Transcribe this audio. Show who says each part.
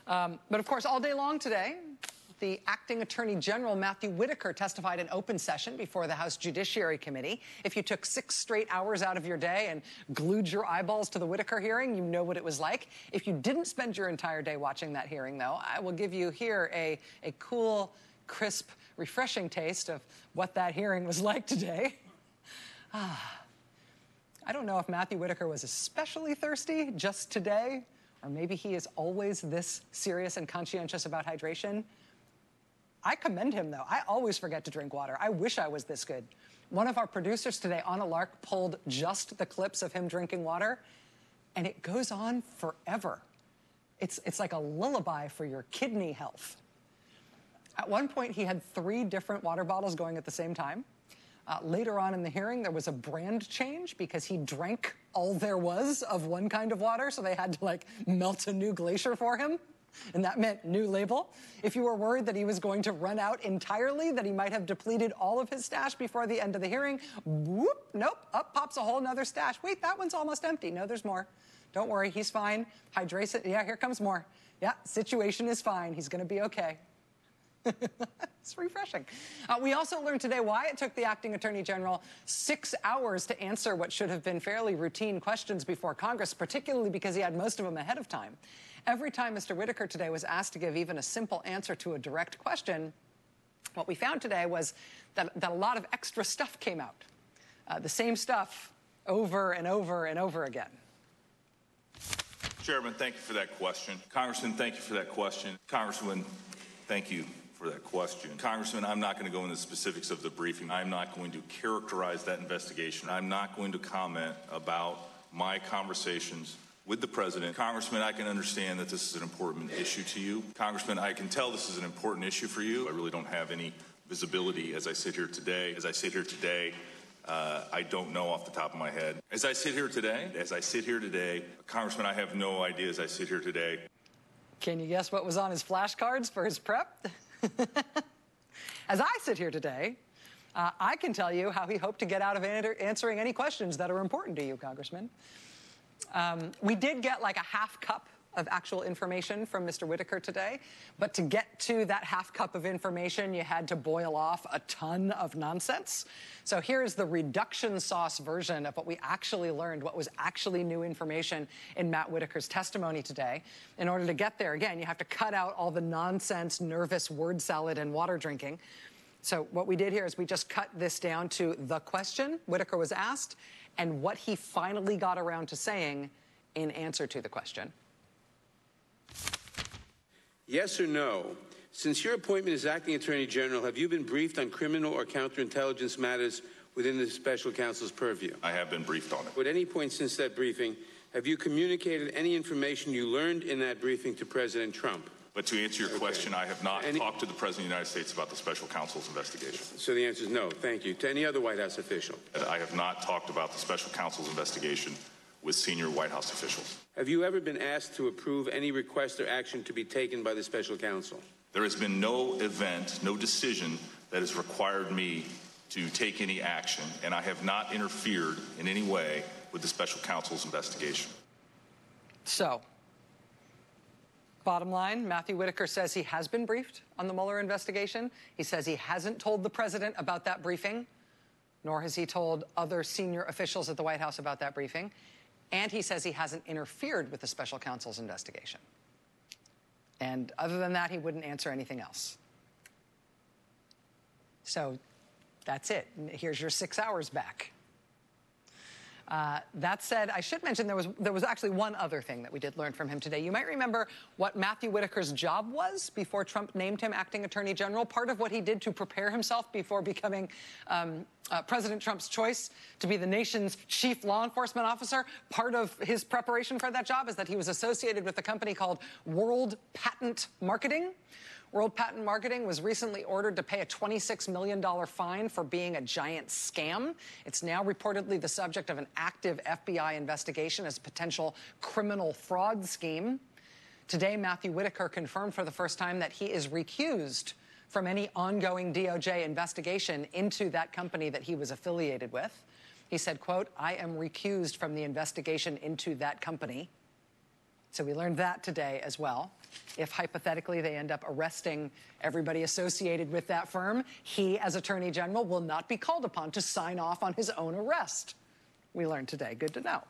Speaker 1: But of course, all day long today, the acting Attorney General Matthew Whitaker testified in open session before the House Judiciary Committee. If you took 6 straight hours out of your day and glued your eyeballs to the Whitaker hearing, you know what it was like. If you didn't spend your entire day watching that hearing, though, I will give you here a cool, crisp, refreshing taste of what that hearing was like today. I don't know if Matthew Whitaker was especially thirsty just today, or maybe he is always this serious and conscientious about hydration. I commend him, though. I always forget to drink water. I wish I was this good. One of our producers today, Anna Lark, pulled just the clips of him drinking water, and it goes on forever. It's like a lullaby for your kidney health. At one point, he had 3 different water bottles going at the same time. Later on in the hearing, there was a brand change because he drank all there was of one kind of water, so they had to, like, melt a new glacier for him. And that meant new label. If you were worried that he was going to run out entirely, that he might have depleted all of his stash before the end of the hearing, whoop, nope, up pops a whole nother stash. Wait, that one's almost empty. No, there's more. Don't worry, he's fine. Hydration, yeah, here comes more. Yeah, situation is fine. He's going to be okay. It's refreshing. We also learned today why it took the acting Attorney General 6 hours to answer what should have been fairly routine questions before Congress, particularly because he had most of them ahead of time. Every time Mr. Whitaker today was asked to give even a simple answer to a direct question, what we found today was that a lot of extra stuff came out. The same stuff over and over and over again.
Speaker 2: Chairman, thank you for that question. Congressman, thank you for that question. Congressman, thank you for that question. Congressman, I'm not going to go into the specifics of the briefing. I'm not going to characterize that investigation. I'm not going to comment about my conversations with the president. Congressman, I can understand that this is an important issue to you. Congressman, I can tell this is an important issue for you. I really don't have any visibility as I sit here today. I don't know off the top of my head. As I sit here today, Congressman, I have no idea as I sit here today.
Speaker 1: Can you guess what was on his flashcards for his prep? As I sit here today, I can tell you how he hoped to get out of answering any questions that are important to you, Congressman. We did get like a half cup of actual information from Mr. Whitaker today, but to get to that half cup of information, you had to boil off a ton of nonsense. So here's the reduction sauce version of what we actually learned, what was actually new information in Matt Whitaker's testimony today. In order to get there, again, you have to cut out all the nonsense, nervous word salad and water drinking. So what we did here is we just cut this down to the question Whitaker was asked and what he finally got around to saying in answer to the question.
Speaker 3: Yes or no? Since your appointment as acting Attorney General, have you been briefed on criminal or counterintelligence matters within the special counsel's purview?
Speaker 2: I have been briefed on it.
Speaker 3: At any point since that briefing, have you communicated any information you learned in that briefing to President Trump?
Speaker 2: But to answer your question, I have not talked to the President of the United States about the special counsel's investigation.
Speaker 3: So the answer is no. Thank you. To any other White House official?
Speaker 2: I have not talked about the special counsel's investigation with senior White House officials.
Speaker 3: Have you ever been asked to approve any request or action to be taken by the special counsel?
Speaker 2: There has been no event, no decision that has required me to take any action, and I have not interfered in any way with the special counsel's investigation.
Speaker 1: So, bottom line, Matthew Whitaker says he has been briefed on the Mueller investigation. He says he hasn't told the president about that briefing, nor has he told other senior officials at the White House about that briefing. And he says he hasn't interfered with the special counsel's investigation. And other than that, he wouldn't answer anything else. So that's it. Here's your 6 hours back. That said, I should mention there was actually one other thing that we did learn from him today. You might remember what Matthew Whitaker's job was before Trump named him acting Attorney General. Part of what he did to prepare himself before becoming President Trump's choice to be the nation's chief law enforcement officer, part of his preparation for that job is that he was associated with a company called World Patent Marketing. World Patent Marketing was recently ordered to pay a $26 million fine for being a giant scam. It's now reportedly the subject of an active FBI investigation as a potential criminal fraud scheme. Today, Matthew Whitaker confirmed for the first time that he is recused from any ongoing DOJ investigation into that company that he was affiliated with. He said, quote, "I am recused from the investigation into that company." So we learned that today as well. If hypothetically they end up arresting everybody associated with that firm, he, as Attorney General, will not be called upon to sign off on his own arrest. We learned today. Good to know.